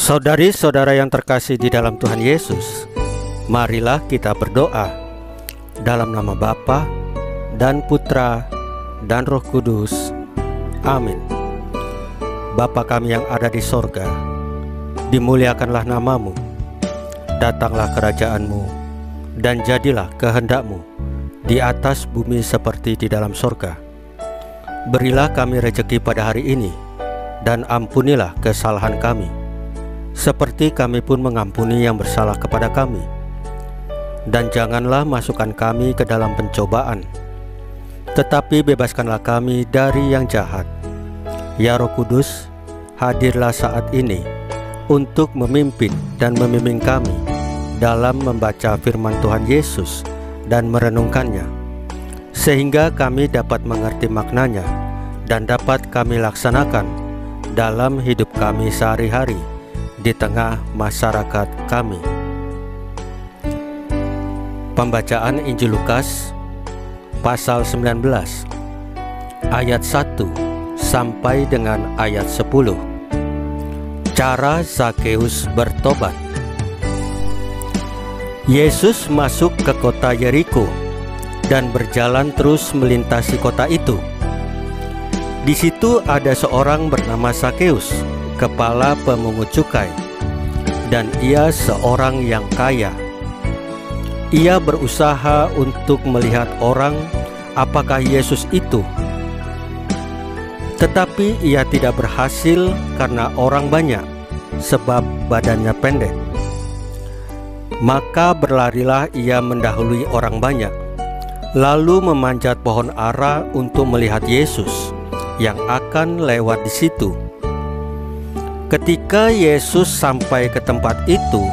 Saudari-saudara yang terkasih di dalam Tuhan Yesus, marilah kita berdoa dalam nama Bapa dan Putra dan Roh Kudus. Amin. Bapa kami yang ada di sorga, dimuliakanlah namamu, datanglah kerajaan-Mu, dan jadilah kehendak-Mu di atas bumi seperti di dalam sorga. Berilah kami rejeki pada hari ini, dan ampunilah kesalahan kami, seperti kami pun mengampuni yang bersalah kepada kami. Dan janganlah masukkan kami ke dalam pencobaan, tetapi bebaskanlah kami dari yang jahat. Ya Roh Kudus, hadirlah saat ini untuk memimpin dan membimbing kami dalam membaca firman Tuhan Yesus dan merenungkannya, sehingga kami dapat mengerti maknanya dan dapat kami laksanakan dalam hidup kami sehari-hari di tengah masyarakat kami. Pembacaan Injil Lukas pasal 19 ayat 1 sampai dengan ayat 10. Cara Zakeus bertobat. Yesus masuk ke kota Yeriko dan berjalan terus melintasi kota itu. Di situ ada seorang bernama Zakeus, kepala pemungut cukai, dan ia seorang yang kaya. Ia berusaha untuk melihat orang apakah Yesus itu, tetapi ia tidak berhasil karena orang banyak, sebab badannya pendek. Maka berlarilah ia mendahului orang banyak, lalu memanjat pohon ara untuk melihat Yesus yang akan lewat di situ. Ketika Yesus sampai ke tempat itu,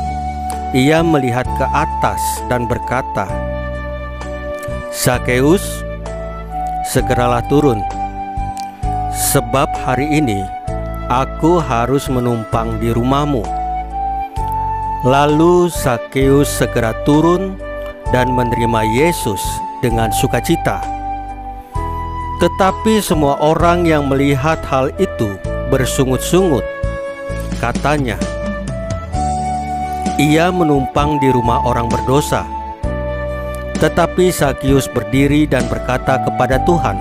ia melihat ke atas dan berkata, "Zakeus, segeralah turun, sebab hari ini aku harus menumpang di rumahmu." Lalu Zakeus segera turun dan menerima Yesus dengan sukacita. Tetapi semua orang yang melihat hal itu bersungut-sungut. Katanya, "Ia menumpang di rumah orang berdosa." Tetapi Zakeus berdiri dan berkata kepada Tuhan,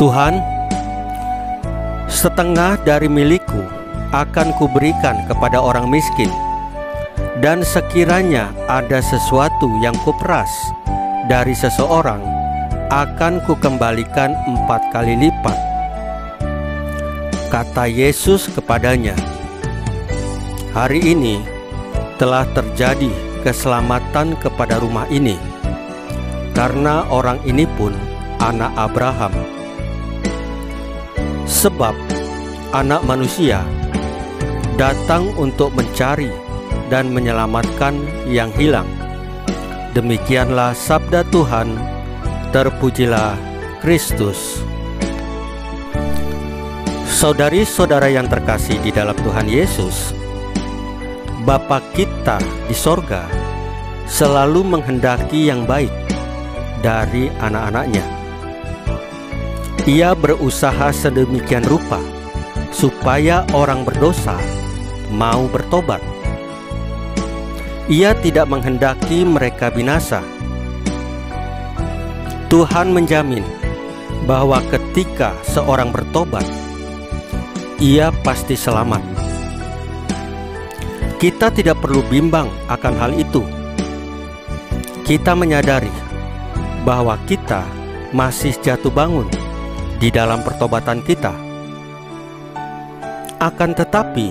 "Tuhan, setengah dari milikku akan kuberikan kepada orang miskin, dan sekiranya ada sesuatu yang kuperas dari seseorang, akan kukembalikan 4 kali lipat." Kata Yesus kepadanya, "Hari ini telah terjadi keselamatan kepada rumah ini, karena orang ini pun anak Abraham. Sebab Anak Manusia datang untuk mencari dan menyelamatkan yang hilang." Demikianlah sabda Tuhan. Terpujilah Kristus. Saudari-saudara yang terkasih di dalam Tuhan Yesus, Bapa kita di sorga selalu menghendaki yang baik dari anak-anaknya. Ia berusaha sedemikian rupa supaya orang berdosa mau bertobat. Ia tidak menghendaki mereka binasa. Tuhan menjamin bahwa ketika seorang bertobat, ia pasti selamat. Kita tidak perlu bimbang akan hal itu. Kita menyadari bahwa kita masih jatuh bangun di dalam pertobatan kita. Akan tetapi,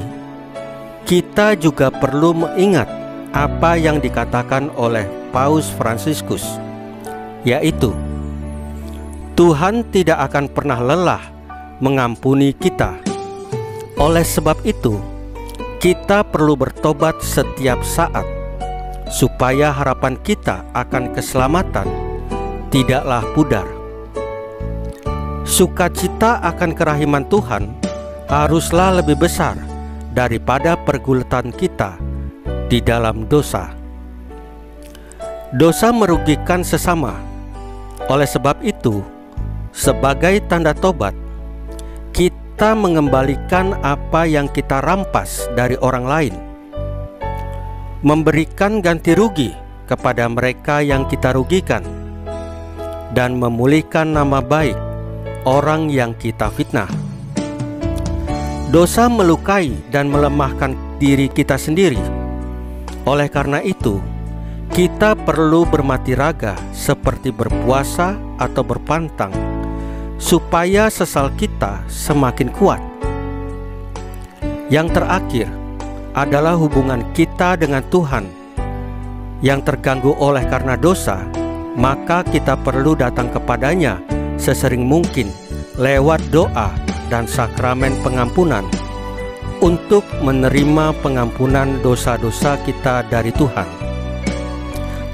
kita juga perlu mengingat apa yang dikatakan oleh Paus Fransiskus, yaitu Tuhan tidak akan pernah lelah mengampuni kita. Oleh sebab itu, kita perlu bertobat setiap saat, supaya harapan kita akan keselamatan tidaklah pudar. Sukacita akan kerahiman Tuhan haruslah lebih besar daripada pergulatan kita di dalam dosa. Dosa merugikan sesama. Oleh sebab itu, sebagai tanda tobat, kita kita mengembalikan apa yang kita rampas dari orang lain, memberikan ganti rugi kepada mereka yang kita rugikan, dan memulihkan nama baik orang yang kita fitnah. Dosa melukai dan melemahkan diri kita sendiri. Oleh karena itu, kita perlu bermati raga seperti berpuasa atau berpantang, supaya sesal kita semakin kuat. Yang terakhir adalah hubungan kita dengan Tuhan yang terganggu oleh karena dosa. Maka kita perlu datang kepadanya sesering mungkin lewat doa dan sakramen pengampunan untuk menerima pengampunan dosa-dosa kita dari Tuhan.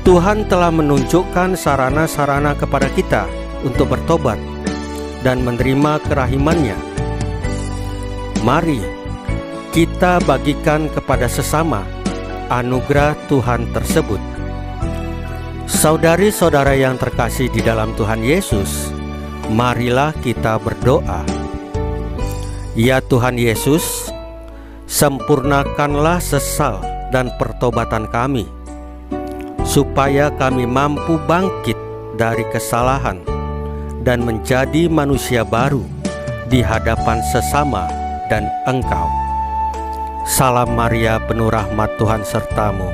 Tuhan telah menunjukkan sarana-sarana kepada kita untuk bertobat dan menerima kerahiman-Nya. Mari kita bagikan kepada sesama anugerah Tuhan tersebut. Saudari-saudara yang terkasih di dalam Tuhan Yesus, marilah kita berdoa. Ya Tuhan Yesus, sempurnakanlah sesal dan pertobatan kami, supaya kami mampu bangkit dari kesalahan dan menjadi manusia baru di hadapan sesama dan Engkau. Salam Maria, penuh rahmat, Tuhan sertamu.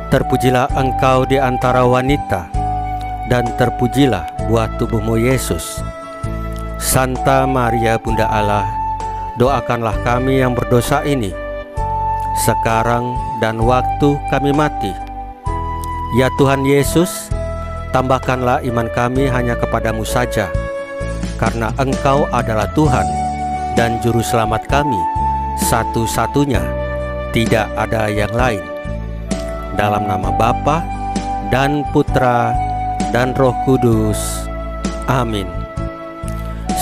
Terpujilah Engkau di antara wanita, dan terpujilah buah tubuhmu Yesus. Santa Maria Bunda Allah, doakanlah kami yang berdosa ini, sekarang dan waktu kami mati. Ya Tuhan Yesus, tambahkanlah iman kami hanya kepadamu saja, karena Engkau adalah Tuhan dan Juru Selamat kami, satu-satunya, tidak ada yang lain. Dalam nama Bapa dan Putra dan Roh Kudus. Amin.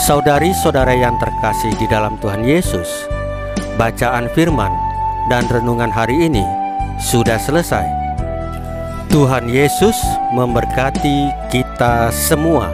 Saudari-saudara yang terkasih di dalam Tuhan Yesus, bacaan firman dan renungan hari ini sudah selesai. Tuhan Yesus memberkati kita semua.